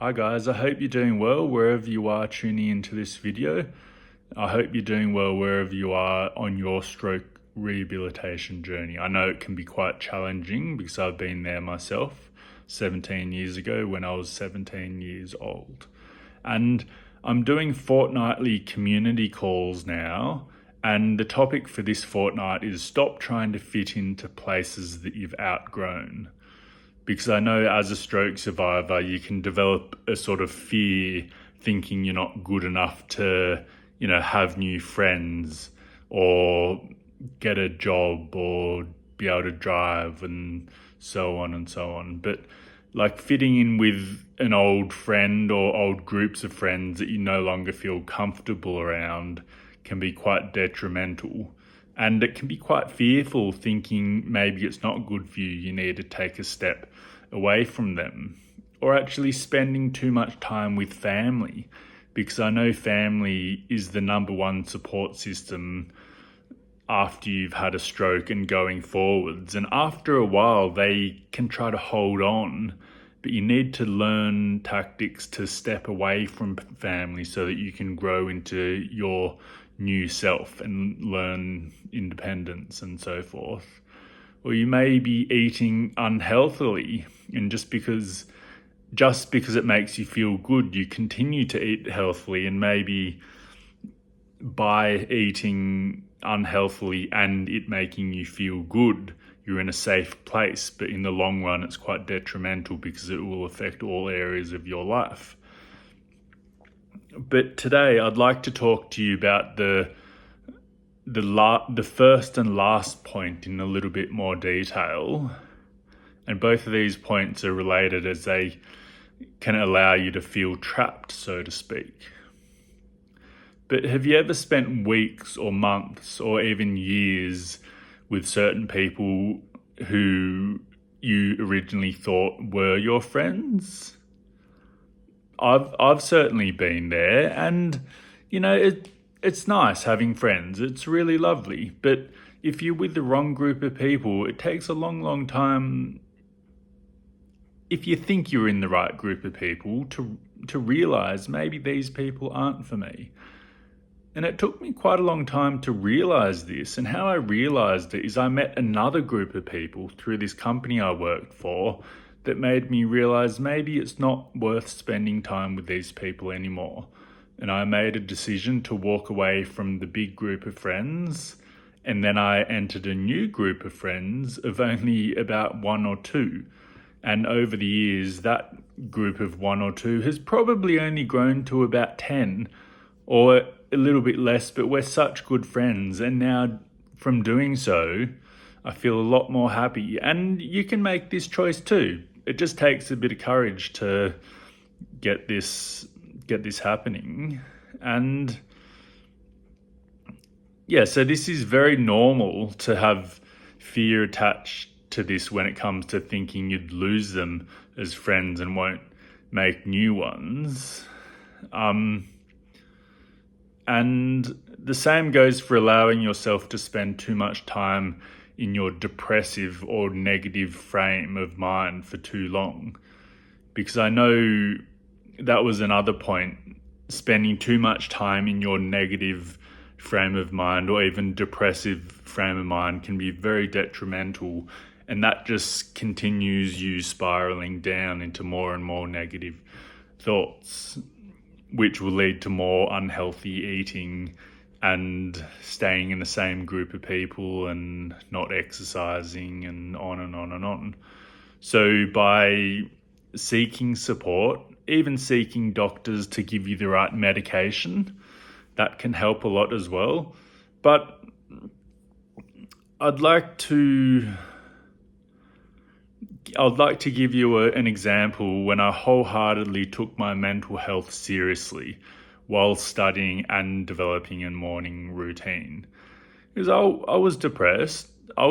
Hi guys, I hope you're doing well wherever you are tuning into this video. I hope you're doing well wherever you are on your stroke rehabilitation journey. I know it can be quite challenging because I've been there myself 17 years ago when I was 17 years old. And I'm doing fortnightly community calls now, and the topic for this fortnight is stop trying to fit into places that you've outgrown. Because I know as a stroke survivor, you can develop a sort of fear thinking you're not good enough to, have new friends or get a job or be able to drive and so on and so on. But like fitting in with an old friend or old groups of friends that you no longer feel comfortable around can be quite detrimental. And it can be quite fearful thinking maybe it's not good for you, you need to take a step away from them. Or actually spending too much time with family, because I know family is the number one support system after you've had a stroke and going forwards. And after a while, they can try to hold on, but you need to learn tactics to step away from family so that you can grow into your new self and learn independence and so forth. Or you may be eating unhealthily, and just because it makes you feel good, you continue to eat healthily, and maybe by eating unhealthily and it making you feel good, you're in a safe place, but in the long run it's quite detrimental because it will affect all areas of your life. But today I'd like to talk to you about the first and last point in a little bit more detail. And both of these points are related as they can allow you to feel trapped, so to speak. But have you ever spent weeks or months or even years with certain people who you originally thought were your friends? I've certainly been there, and it's nice having friends. It's really lovely. But if you're with the wrong group of people, it takes a long, long time, if you think you're in the right group of people, to realize maybe these people aren't for me. And it took me quite a long time to realize this. And how I realized it is I met another group of people through this company I worked for that made me realize maybe it's not worth spending time with these people anymore. And I made a decision to walk away from the big group of friends. And then I entered a new group of friends of only about one or two. And over the years, that group of one or two has probably only grown to about 10 or a little bit less, but we're such good friends. And now from doing so, I feel a lot more happy. And you can make this choice too. It just takes a bit of courage to get this happening. And yeah, so this is very normal to have fear attached to this when it comes to thinking you'd lose them as friends and won't make new ones. And the same goes for allowing yourself to spend too much time in your depressive or negative frame of mind for too long. Because I know that was another point. Spending too much time in your negative frame of mind or even depressive frame of mind can be very detrimental, and that just continues you spiraling down into more and more negative thoughts, which will lead to more unhealthy eating and staying in the same group of people and not exercising and on and on and on. So by seeking support, even seeking doctors to give you the right medication, that can help a lot as well. But I'd like to give you an example when I wholeheartedly took my mental health seriously while studying and developing a morning routine. Because I was depressed,